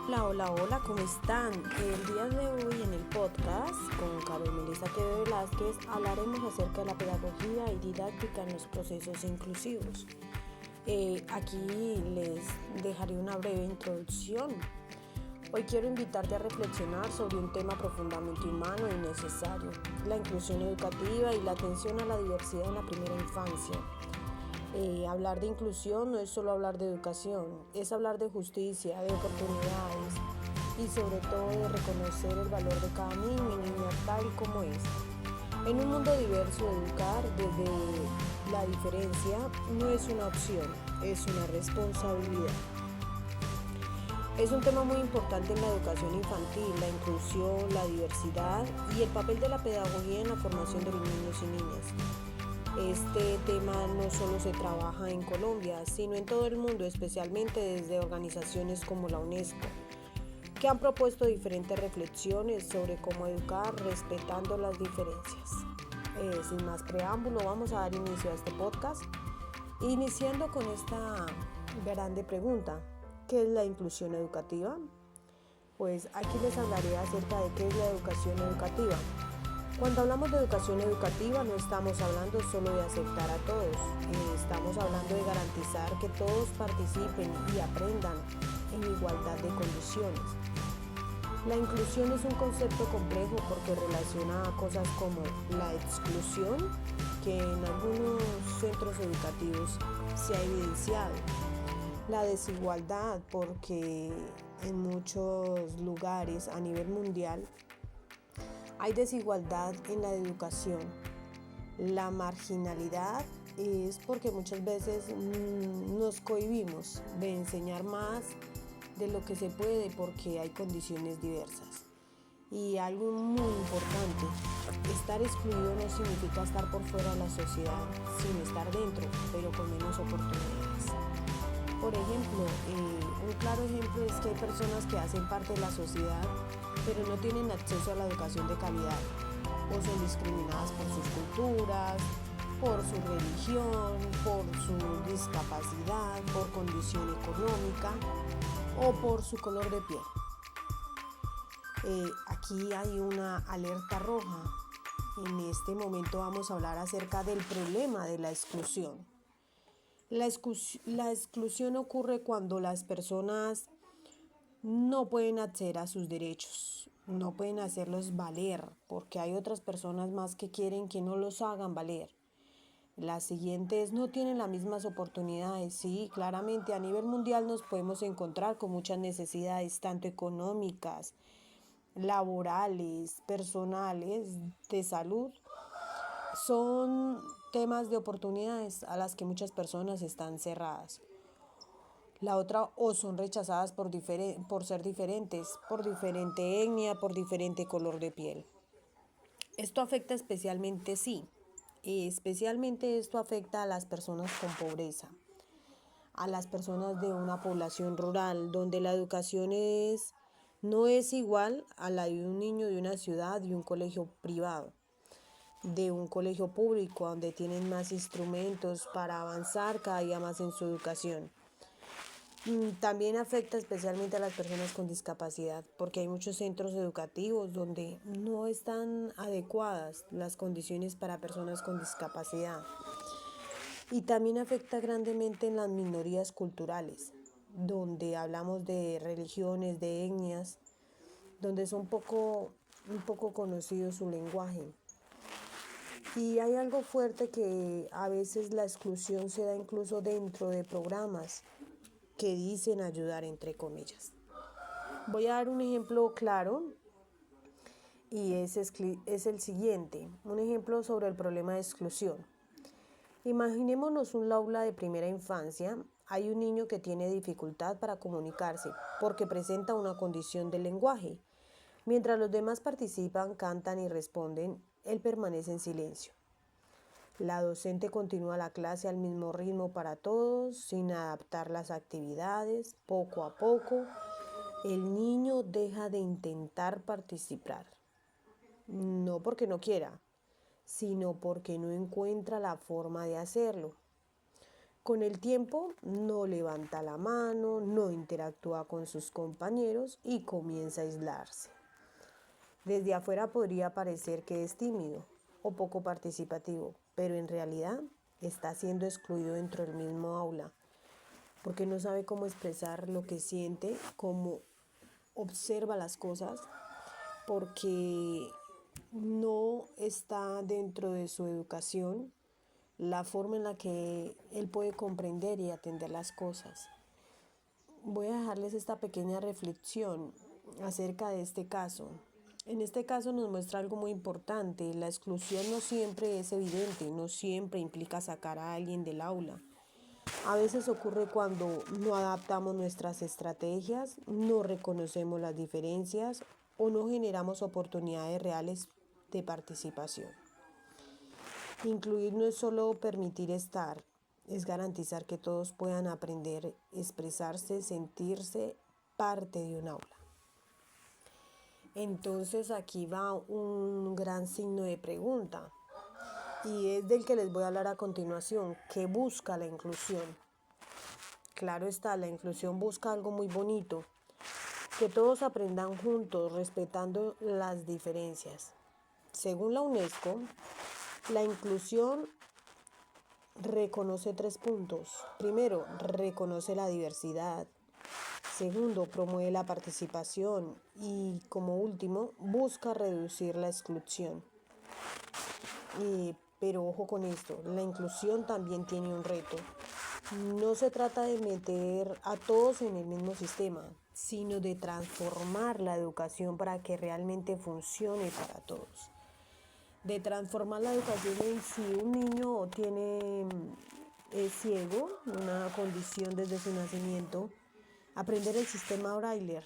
Hola, hola, hola, ¿cómo están? El día de hoy en el podcast con Carol Melissa Quevedo Velázquez hablaremos acerca de la pedagogía y didáctica en los procesos inclusivos. Aquí les dejaré una breve introducción. Hoy quiero invitarte a reflexionar sobre un tema profundamente humano y necesario, la inclusión educativa y la atención a la diversidad en la primera infancia. Hablar de inclusión no es solo hablar de educación, es hablar de justicia, de oportunidades y sobre todo de reconocer el valor de cada niño y niña tal como es. En un mundo diverso, educar desde la diferencia no es una opción, es una responsabilidad. Es un tema muy importante en la educación infantil, la inclusión, la diversidad y el papel de la pedagogía en la formación de los niños y niñas. Este tema no solo se trabaja en Colombia, sino en todo el mundo, especialmente desde organizaciones como la UNESCO, que han propuesto diferentes reflexiones sobre cómo educar respetando las diferencias. Sin más preámbulo, vamos a dar inicio a este podcast, iniciando con esta grande pregunta: ¿qué es la inclusión educativa? Pues aquí les hablaré acerca de qué es la educación educativa. Cuando hablamos de educación educativa no estamos hablando solo de aceptar a todos, estamos hablando de garantizar que todos participen y aprendan en igualdad de condiciones. La inclusión es un concepto complejo porque relaciona cosas como la exclusión, que en algunos centros educativos se ha evidenciado, la desigualdad, porque en muchos lugares a nivel mundial hay desigualdad en la educación. La marginalidad es porque muchas veces nos cohibimos de enseñar más de lo que se puede porque hay condiciones diversas. Y algo muy importante, estar excluido no significa estar por fuera de la sociedad, sino estar dentro, pero con menos oportunidades. Por ejemplo, un claro ejemplo es que hay personas que hacen parte de la sociedad, pero no tienen acceso a la educación de calidad, o son discriminadas por sus culturas, por su religión, por su discapacidad, por condición económica o por su color de piel. Aquí hay una alerta roja. En este momento vamos a hablar acerca del problema de la exclusión. La exclusión ocurre cuando las personas no pueden acceder a sus derechos, no pueden hacerlos valer, porque hay otras personas más que quieren que no los hagan valer. Las siguientes no tienen las mismas oportunidades. Sí, claramente a nivel mundial nos podemos encontrar con muchas necesidades, tanto económicas, laborales, personales, de salud. Son temas de oportunidades a las que muchas personas están cerradas. La otra, o son rechazadas por ser diferentes, por diferente etnia, por diferente color de piel. Esto afecta especialmente, sí, especialmente esto afecta a las personas con pobreza, a las personas de una población rural, donde la educación no es igual a la de un niño de una ciudad, de un colegio privado, de un colegio público, donde tienen más instrumentos para avanzar cada día más en su educación. También afecta especialmente a las personas con discapacidad, porque hay muchos centros educativos donde no están adecuadas las condiciones para personas con discapacidad. Y también afecta grandemente en las minorías culturales, donde hablamos de religiones, de etnias, donde es un poco conocido su lenguaje. Y hay algo fuerte, que a veces la exclusión se da incluso dentro de programas que dicen ayudar, entre comillas. Voy a dar un ejemplo claro y es el siguiente, un ejemplo sobre el problema de exclusión. Imaginémonos un aula de primera infancia. Hay un niño que tiene dificultad para comunicarse porque presenta una condición del lenguaje. Mientras los demás participan, cantan y responden, él permanece en silencio. La docente continúa la clase al mismo ritmo para todos, sin adaptar las actividades. Poco a poco, el niño deja de intentar participar, no porque no quiera, sino porque no encuentra la forma de hacerlo. Con el tiempo no levanta la mano, no interactúa con sus compañeros y comienza a aislarse. Desde afuera podría parecer que es tímido o poco participativo, pero en realidad está siendo excluido dentro del mismo aula, porque no sabe cómo expresar lo que siente, cómo observa las cosas, porque no está dentro de su educación la forma en la que él puede comprender y atender las cosas. Voy a dejarles esta pequeña reflexión acerca de este caso. En este caso nos muestra algo muy importante. La exclusión no siempre es evidente, no siempre implica sacar a alguien del aula. A veces ocurre cuando no adaptamos nuestras estrategias, no reconocemos las diferencias o no generamos oportunidades reales de participación. Incluir no es solo permitir estar, es garantizar que todos puedan aprender, expresarse, sentirse parte de un aula. Entonces aquí va un gran signo de pregunta y es del que les voy a hablar a continuación. ¿Qué busca la inclusión? Claro está, la inclusión busca algo muy bonito, que todos aprendan juntos respetando las diferencias. Según la UNESCO, la inclusión reconoce 3 puntos. Primero, reconoce la diversidad. Segundo, promueve la participación. Y como último, busca reducir la exclusión. Pero ojo con esto, la inclusión también tiene un reto. No se trata de meter a todos en el mismo sistema, sino de transformar la educación para que realmente funcione para todos. De transformar la educación en si un niño es ciego, una condición desde su nacimiento, aprender el sistema Braille.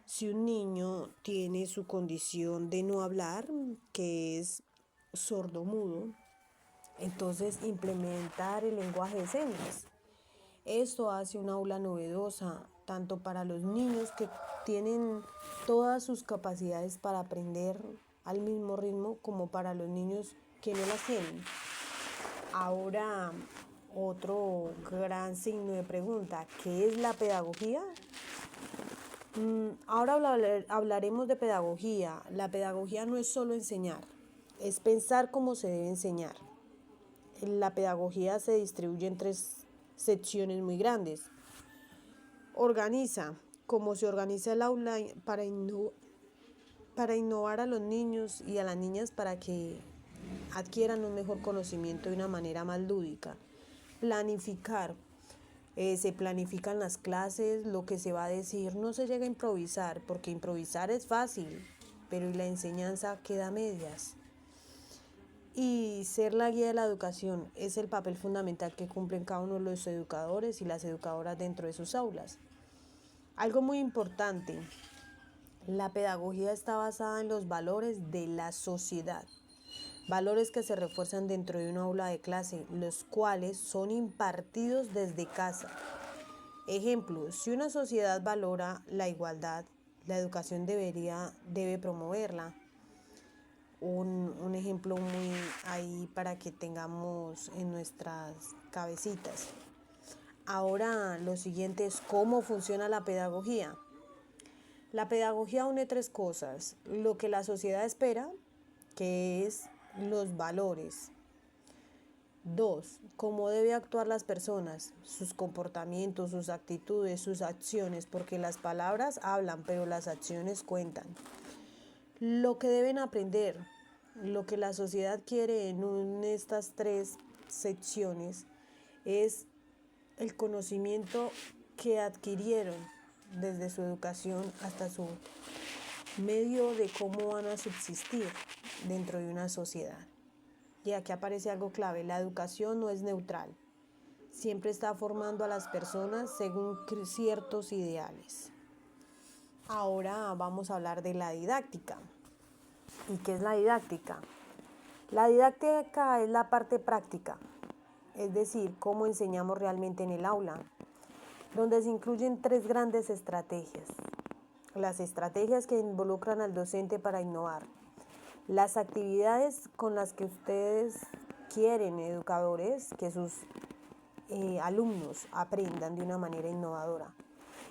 Si un niño tiene su condición de no hablar, que es sordomudo, entonces implementar el lenguaje de señas. Esto hace un aula novedosa, tanto para los niños que tienen todas sus capacidades para aprender al mismo ritmo, como para los niños que no las tienen. Ahora, otro gran signo de pregunta, ¿qué es la pedagogía? Ahora hablaremos de pedagogía. La pedagogía no es solo enseñar, es pensar cómo se debe enseñar. La pedagogía se distribuye en 3 secciones muy grandes. Organiza, cómo se organiza el aula para innovar a los niños y a las niñas para que adquieran un mejor conocimiento de una manera más lúdica. Planificar, se planifican las clases, lo que se va a decir, no se llega a improvisar, porque improvisar es fácil, pero la enseñanza queda a medias. Y ser la guía de la educación es el papel fundamental que cumplen cada uno de los educadores y las educadoras dentro de sus aulas. Algo muy importante, la pedagogía está basada en los valores de la sociedad, valores que se refuerzan dentro de una aula de clase, los cuales son impartidos desde casa. Ejemplo, si una sociedad valora la igualdad, la educación debe promoverla. Un ejemplo muy ahí para que tengamos en nuestras cabecitas. Ahora lo siguiente es cómo funciona la pedagogía. La pedagogía une 3 cosas: lo que la sociedad espera, que es los valores. 2, cómo debe actuar las personas, sus comportamientos, sus actitudes, sus acciones, porque las palabras hablan, pero las acciones cuentan. Lo que deben aprender, lo que la sociedad quiere en estas 3 secciones es el conocimiento que adquirieron desde su educación hasta su medio de cómo van a subsistir dentro de una sociedad. Y aquí aparece algo clave: la educación no es neutral, siempre está formando a las personas según ciertos ideales. Ahora vamos a hablar de la didáctica. ¿Y qué es la didáctica? La didáctica es la parte práctica, es decir, cómo enseñamos realmente en el aula, donde se incluyen 3 grandes estrategias. Las estrategias que involucran al docente para innovar, las actividades con las que ustedes quieren, educadores, que sus alumnos aprendan de una manera innovadora.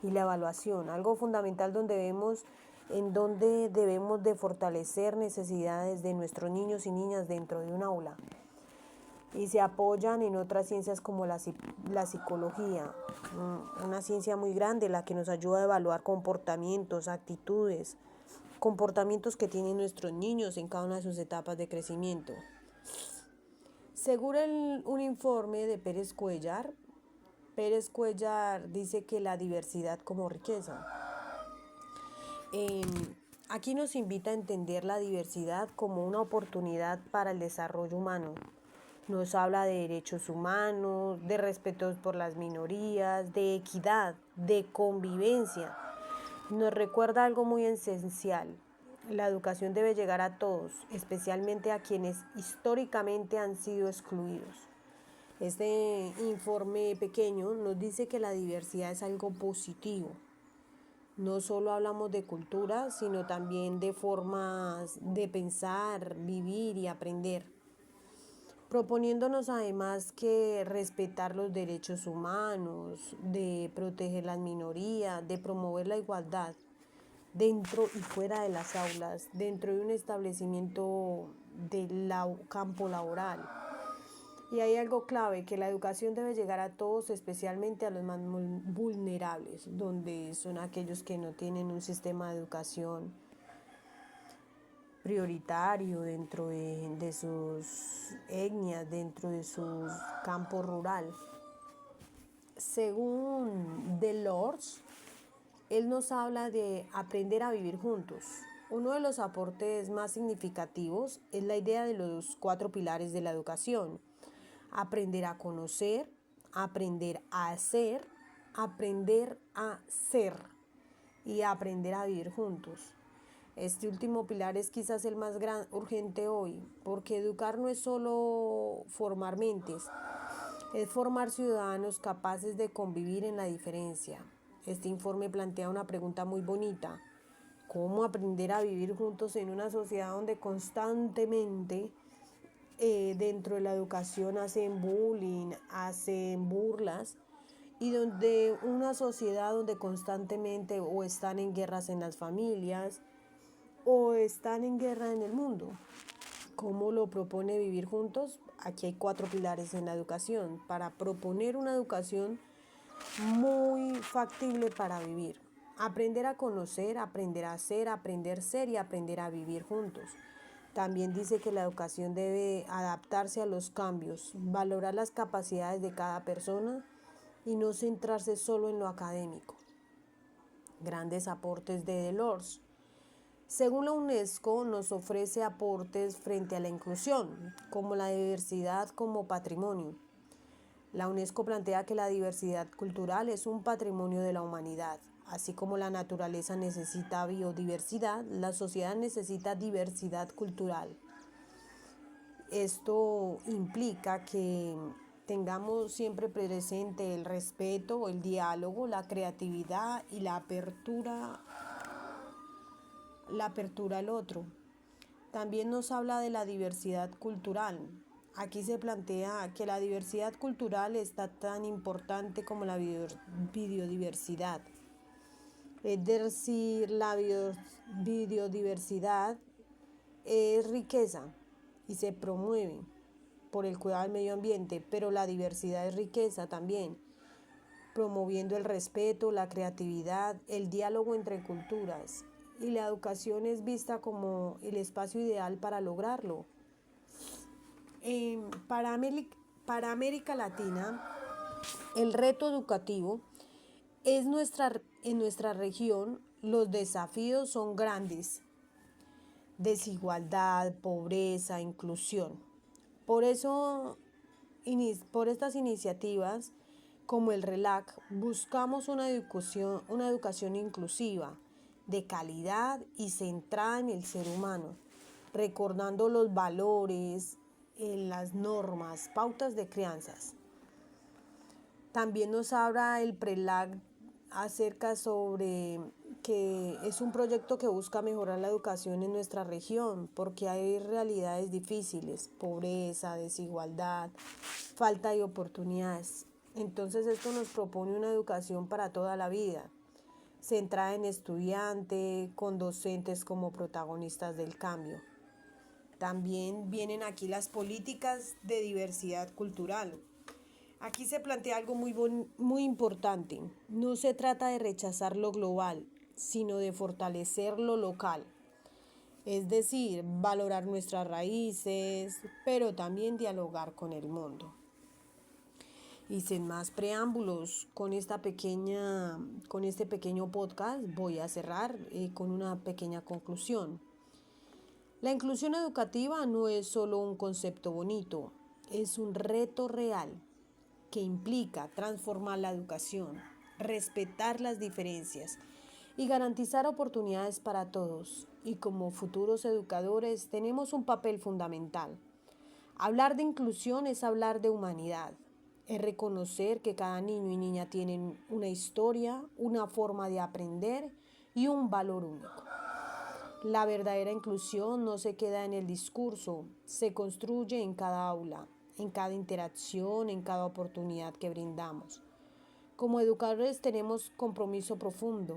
Y la evaluación, algo fundamental donde vemos en donde debemos de fortalecer necesidades de nuestros niños y niñas dentro de un aula. Y se apoyan en otras ciencias como la psicología, una ciencia muy grande, la que nos ayuda a evaluar comportamientos, actitudes, comportamientos que tienen nuestros niños en cada una de sus etapas de crecimiento. Según un informe de Pérez Cuellar dice que la diversidad como riqueza. Aquí nos invita a entender la diversidad como una oportunidad para el desarrollo humano. Nos habla de derechos humanos, de respeto por las minorías, de equidad, de convivencia. Nos recuerda algo muy esencial. La educación debe llegar a todos, especialmente a quienes históricamente han sido excluidos. Este informe pequeño nos dice que la diversidad es algo positivo. No solo hablamos de cultura, sino también de formas de pensar, vivir y aprender, proponiéndonos además que respetar los derechos humanos, de proteger las minorías, de promover la igualdad dentro y fuera de las aulas, dentro de un establecimiento del campo laboral. Y hay algo clave, que la educación debe llegar a todos, especialmente a los más vulnerables, donde son aquellos que no tienen un sistema de educación prioritario dentro de sus etnias, dentro de su campo rural. Según Delors, él nos habla de aprender a vivir juntos. Uno de los aportes más significativos es la idea de los 4 pilares de la educación: aprender a conocer, aprender a hacer, aprender a ser y aprender a vivir juntos. Este último pilar es quizás el más urgente hoy, porque educar no es solo formar mentes, es formar ciudadanos capaces de convivir en la diferencia. Este informe plantea una pregunta muy bonita: ¿cómo aprender a vivir juntos en una sociedad donde constantemente dentro de la educación hacen bullying, hacen burlas, y donde una sociedad donde constantemente o están en guerras en las familias o están en guerra en el mundo? ¿Cómo lo propone vivir juntos? Aquí hay 4 pilares en la educación para proponer una educación muy factible para vivir. Aprender a conocer, aprender a hacer, aprender a ser y aprender a vivir juntos. También dice que la educación debe adaptarse a los cambios, valorar las capacidades de cada persona y no centrarse solo en lo académico. Grandes aportes de Delors. Según la UNESCO, nos ofrece aportes frente a la inclusión, como la diversidad como patrimonio. La UNESCO plantea que la diversidad cultural es un patrimonio de la humanidad. Así como la naturaleza necesita biodiversidad, la sociedad necesita diversidad cultural. Esto implica que tengamos siempre presente el respeto, el diálogo, la creatividad y la apertura al otro. También nos habla de la diversidad cultural. Aquí se plantea que la diversidad cultural está tan importante como la biodiversidad. Es decir, la biodiversidad es riqueza y se promueve por el cuidado del medio ambiente, pero la diversidad es riqueza también, promoviendo el respeto, la creatividad, el diálogo entre culturas. Y la educación es vista como el espacio ideal para lograrlo. Para América Latina, el reto educativo en nuestra región, los desafíos son grandes: desigualdad, pobreza, inclusión. Por eso, por estas iniciativas como el RELAC, buscamos una educación inclusiva, de calidad y centrada en el ser humano, recordando los valores, las normas, pautas de crianzas. También nos habla el PRELAC acerca sobre que es un proyecto que busca mejorar la educación en nuestra región, porque hay realidades difíciles: pobreza, desigualdad, falta de oportunidades. Entonces esto nos propone una educación para toda la vida, centrada en estudiante, con docentes como protagonistas del cambio. También vienen aquí las políticas de diversidad cultural. Aquí se plantea algo muy importante. No se trata de rechazar lo global, sino de fortalecer lo local. Es decir, valorar nuestras raíces, pero también dialogar con el mundo. Y sin más preámbulos, con este pequeño podcast voy a cerrar con una pequeña conclusión. La inclusión educativa no es solo un concepto bonito, es un reto real que implica transformar la educación, respetar las diferencias y garantizar oportunidades para todos. Y como futuros educadores tenemos un papel fundamental. Hablar de inclusión es hablar de humanidad, es reconocer que cada niño y niña tienen una historia, una forma de aprender y un valor único. La verdadera inclusión no se queda en el discurso, se construye en cada aula, en cada interacción, en cada oportunidad que brindamos. Como educadores tenemos compromiso profundo,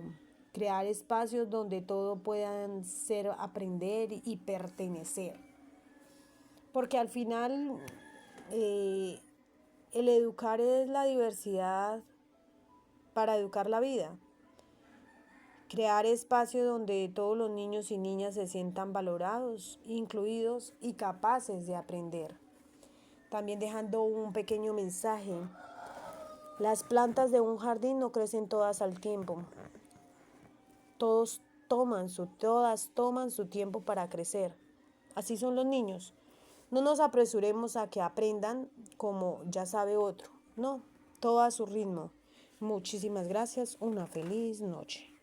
crear espacios donde todos puedan ser aprender y pertenecer. Porque al final el educar es la diversidad para educar la vida. Crear espacios donde todos los niños y niñas se sientan valorados, incluidos y capaces de aprender. También dejando un pequeño mensaje. Las plantas de un jardín no crecen todas al tiempo. Todas toman su tiempo para crecer. Así son los niños. No nos apresuremos a que aprendan como ya sabe otro. No, todo a su ritmo. Muchísimas gracias. Una feliz noche.